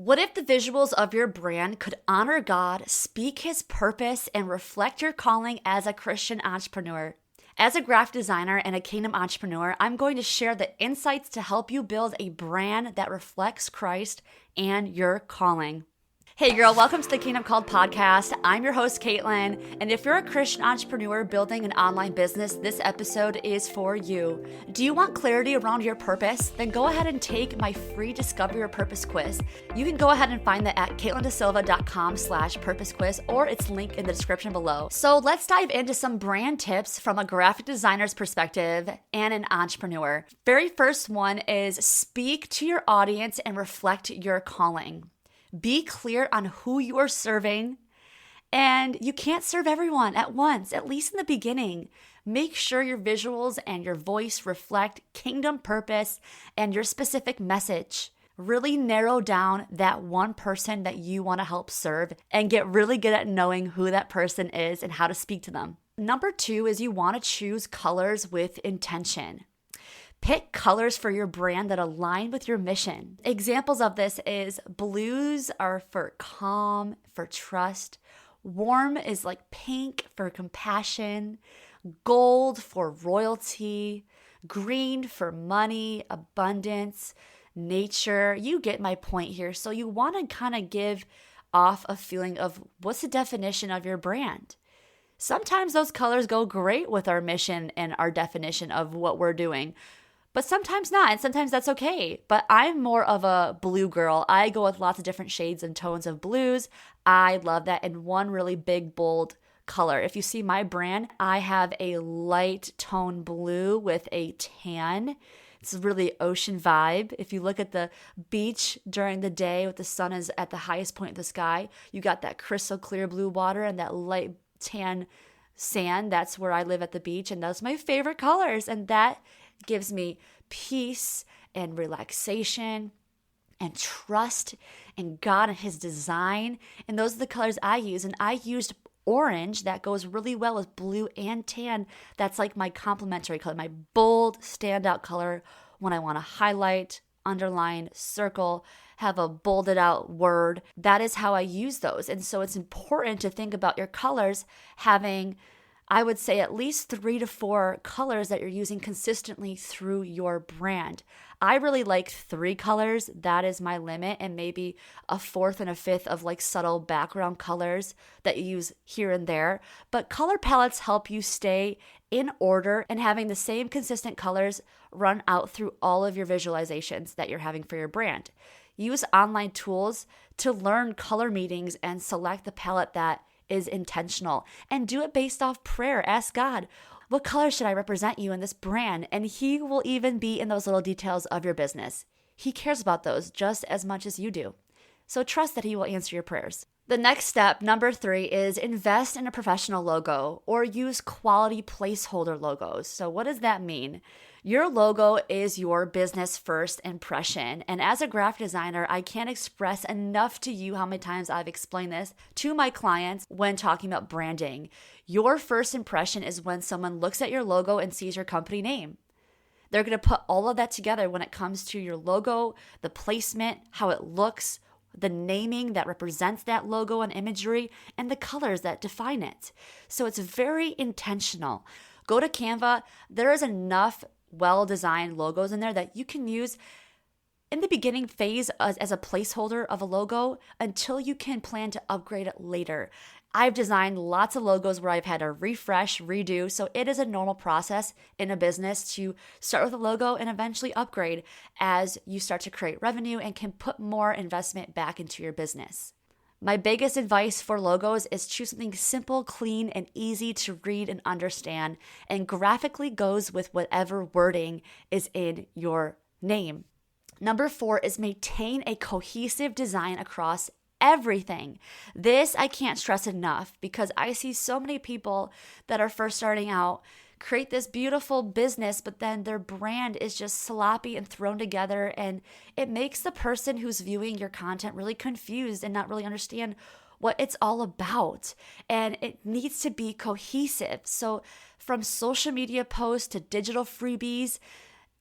What if the visuals of your brand could honor God, speak His purpose, and reflect your calling as a Christian entrepreneur? As a graphic designer and a kingdom entrepreneur, I'm going to share the insights to help you build a brand that reflects Christ and your calling. Hey girl, welcome to the Kingdom Called podcast. I'm your host, Caitlyn, and if you're a Christian entrepreneur building an online business, this episode is for you. Do you want clarity around your purpose? Then go ahead and take my free Discover Your Purpose quiz. You can go ahead and find that at CaitlynDasilva.com/purpose quiz, or it's linked in the description below. So let's dive into some brand tips from a graphic designer's perspective and an entrepreneur. Very first one is speak to your audience and reflect your calling. Be clear on who you are serving, and you can't serve everyone at once, at least in the beginning. Make sure your visuals and your voice reflect kingdom purpose and your specific message. Really narrow down that one person that you want to help serve and get really good at knowing who that person is and how to speak to them. Number 2 is you want to choose colors with intention. Pick colors for your brand that align with your mission. Examples of this is blues are for calm, for trust. Warm is like pink for compassion. Gold for royalty. Green for money, abundance, nature. You get my point here. So you want to kind of give off a feeling of what's the definition of your brand. Sometimes those colors go great with our mission and our definition of what we're doing. But sometimes not, and sometimes that's okay. But I'm more of a blue girl. I go with lots of different shades and tones of blues. I love that, and one really big, bold color. If you see my brand, I have a light tone blue with a tan. It's really ocean vibe. If you look at the beach during the day with the sun is at the highest point of the sky, you got that crystal clear blue water and that light tan sand. That's where I live at the beach, and those are my favorite colors, and that gives me peace and relaxation and trust in God and His design. And those are the colors I use. And I used orange that goes really well with blue and tan. That's like my complementary color, my bold standout color when I want to highlight, underline, circle, have a bolded out word. That is how I use those. And so it's important to think about your colors having, I would say, at least 3 to 4 colors that you're using consistently through your brand. I really like 3 colors. That is my limit, and maybe a 4th and a 5th of like subtle background colors that you use here and there. But color palettes help you stay in order, and having the same consistent colors run out through all of your visualizations that you're having for your brand. Use online tools to learn color meetings and select the palette that is intentional, and do it based off prayer. Ask God, what color should I represent you in this brand? And He will even be in those little details of your business. He cares about those just as much as you do. So trust that He will answer your prayers. The next step, number 3, is invest in a professional logo or use quality placeholder logos. So what does that mean? Your logo is your business first impression. And as a graphic designer, I can't express enough to you how many times I've explained this to my clients when talking about branding. Your first impression is when someone looks at your logo and sees your company name. They're going to put all of that together when it comes to your logo, the placement, how it looks, the naming that represents that logo and imagery, and the colors that define it. So it's very intentional. Go to Canva. There is enough well-designed logos in there that you can use in the beginning phase as a placeholder of a logo until you can plan to upgrade it later. I've designed lots of logos where I've had to refresh, redo, so it is a normal process in a business to start with a logo and eventually upgrade as you start to create revenue and can put more investment back into your business. My biggest advice for logos is choose something simple, clean, and easy to read and understand, and graphically goes with whatever wording is in your name. Number 4 is maintain a cohesive design across everything. This I can't stress enough because I see so many people that are first starting out create this beautiful business, but then their brand is just sloppy and thrown together, and it makes the person who's viewing your content really confused and not really understand what it's all about. And it needs to be cohesive. So from social media posts to digital freebies,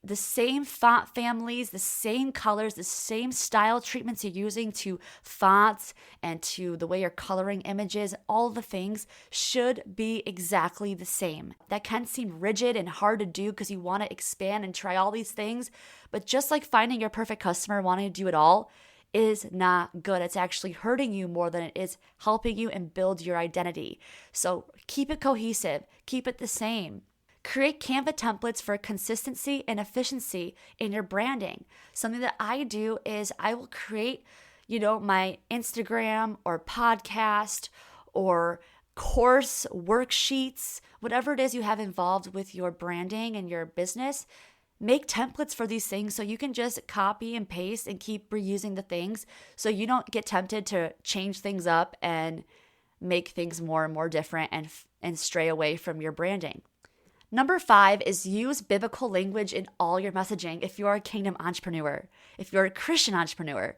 the same font families, the same colors, the same style treatments you're using to fonts and to the way you're coloring images, all the things should be exactly the same. That can seem rigid and hard to do because you want to expand and try all these things, but just like finding your perfect customer, wanting to do it all is not good. It's actually hurting you more than it is helping you and build your identity. So keep it cohesive, keep it the same. Create Canva templates for consistency and efficiency in your branding. Something that I do is I will create, my Instagram or podcast or course worksheets, whatever it is you have involved with your branding and your business. Make templates for these things so you can just copy and paste and keep reusing the things so you don't get tempted to change things up and make things more and more different and stray away from your branding. Number 5 is use biblical language in all your messaging if you're a kingdom entrepreneur, if you're a Christian entrepreneur.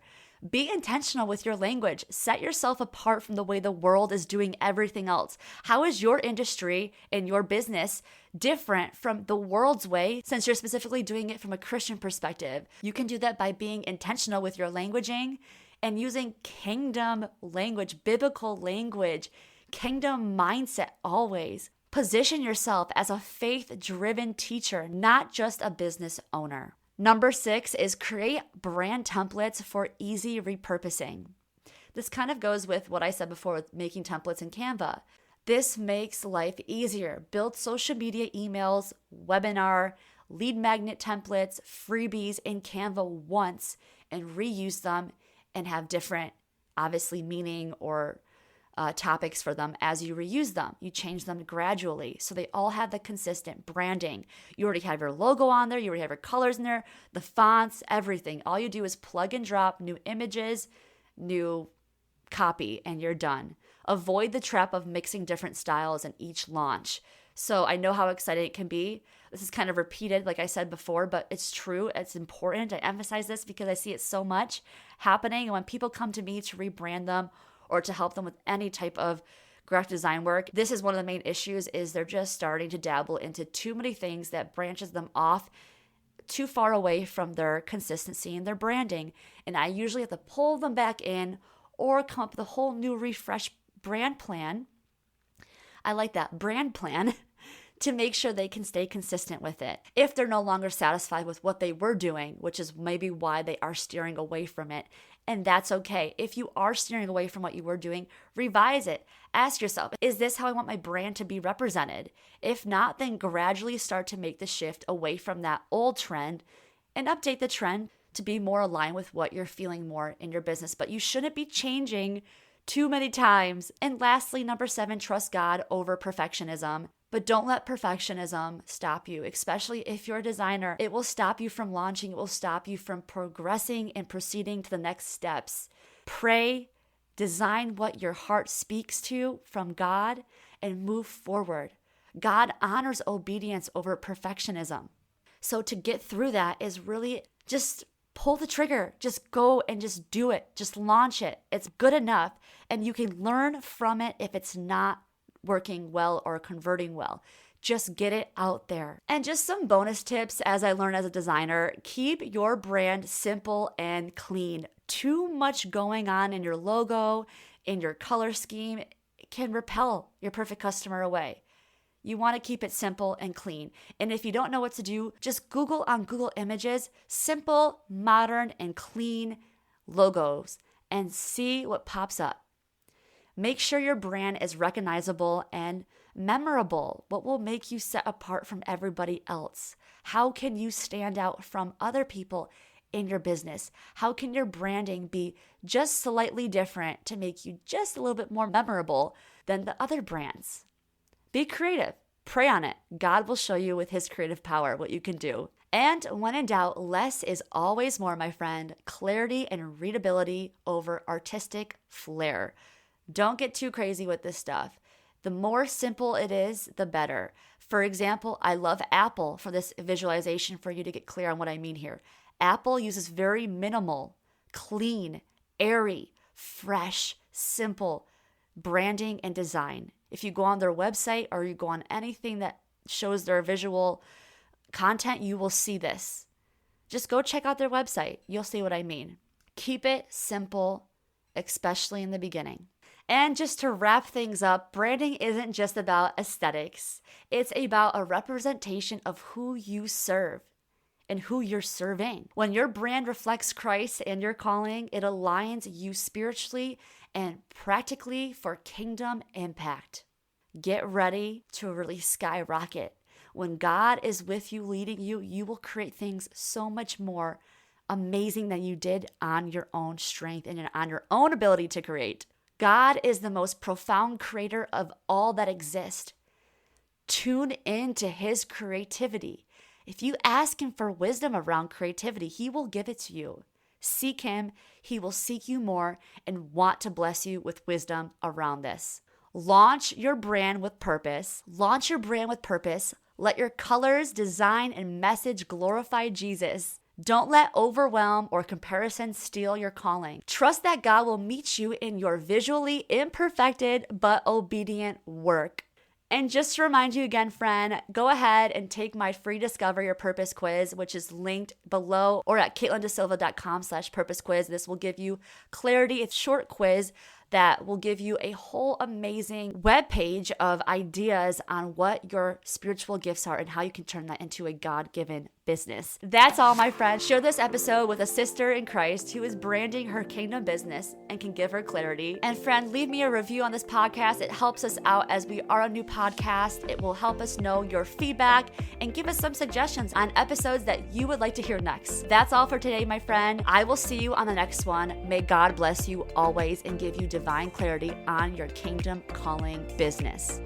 Be intentional with your language. Set yourself apart from the way the world is doing everything else. How is your industry and your business different from the world's way since you're specifically doing it from a Christian perspective? You can do that by being intentional with your languaging and using kingdom language, biblical language, kingdom mindset always. Position yourself as a faith-driven teacher, not just a business owner. Number 6 is create brand templates for easy repurposing. This kind of goes with what I said before with making templates in Canva. This makes life easier. Build social media emails, webinar, lead magnet templates, freebies in Canva once and reuse them and have different, obviously, meaning or topics for them as you reuse them. You change them gradually so they all have the consistent branding. You already have your logo on there, you already have your colors in there, the fonts, everything. All you do is plug and drop new images, new copy, and you're done. Avoid the trap of mixing different styles in each launch. So I know how exciting it can be. This is kind of repeated, like I said before, but it's true. It's important. I emphasize this because I see it so much happening. And when people come to me to rebrand them or to help them with any type of graphic design work, this is one of the main issues is they're just starting to dabble into too many things that branches them off too far away from their consistency and their branding. And I usually have to pull them back in or come up with a whole new refresh brand plan. I like that, brand plan, to make sure they can stay consistent with it. If they're no longer satisfied with what they were doing, which is maybe why they are steering away from it. And that's okay. If you are steering away from what you were doing, revise it. Ask yourself, is this how I want my brand to be represented? If not, then gradually start to make the shift away from that old trend and update the trend to be more aligned with what you're feeling more in your business. But you shouldn't be changing too many times. And lastly, number 7, trust God over perfectionism. But don't let perfectionism stop you, especially if you're a designer. It will stop you from launching. It will stop you from progressing and proceeding to the next steps. Pray, design what your heart speaks to from God, and move forward. God honors obedience over perfectionism. So to get through that is really just pull the trigger. Just go and just do it. Just launch it. It's good enough. And you can learn from it if it's not working well or converting well. Just get it out there. And just some bonus tips as I learned as a designer, keep your brand simple and clean. Too much going on in your logo, in your color scheme can repel your perfect customer away. You want to keep it simple and clean. And if you don't know what to do, just Google on Google Images, simple, modern, and clean logos and see what pops up. Make sure your brand is recognizable and memorable. What will make you set apart from everybody else? How can you stand out from other people in your business? How can your branding be just slightly different to make you just a little bit more memorable than the other brands? Be creative. Pray on it. God will show you with his creative power what you can do. And when in doubt, less is always more, my friend. Clarity and readability over artistic flair. Don't get too crazy with this stuff. The more simple it is, the better. For example, I love Apple for this visualization for you to get clear on what I mean here. Apple uses very minimal, clean, airy, fresh, simple branding and design. If you go on their website or you go on anything that shows their visual content, you will see this. Just go check out their website. You'll see what I mean. Keep it simple, especially in the beginning. And just to wrap things up, branding isn't just about aesthetics. It's about a representation of who you serve and who you're serving. When your brand reflects Christ and your calling, it aligns you spiritually and practically for kingdom impact. Get ready to really skyrocket. When God is with you, leading you, you will create things so much more amazing than you did on your own strength and on your own ability to create. God is the most profound creator of all that exists. Tune into his creativity. If you ask him for wisdom around creativity, he will give it to you. Seek him, he will seek you more and want to bless you with wisdom around this. Launch your brand with purpose. Launch your brand with purpose. Let your colors, design, and message glorify Jesus. Don't let overwhelm or comparison steal your calling. Trust that God will meet you in your visually imperfected but obedient work. And just to remind you again, friend, go ahead and take my free Discover Your Purpose quiz, which is linked below or at CaitlynDeSilva.com/purpose quiz. This will give you clarity. It's a short quiz that will give you a whole amazing webpage of ideas on what your spiritual gifts are and how you can turn that into a God-given business. That's all, my friends. Share this episode with a sister in Christ who is branding her kingdom business and can give her clarity. And friend, leave me a review on this podcast. It helps us out as we are a new podcast. It will help us know your feedback and give us some suggestions on episodes that you would like to hear next. That's all for today, my friend. I will see you on the next one. May God bless you always and give you divine clarity on your kingdom calling business.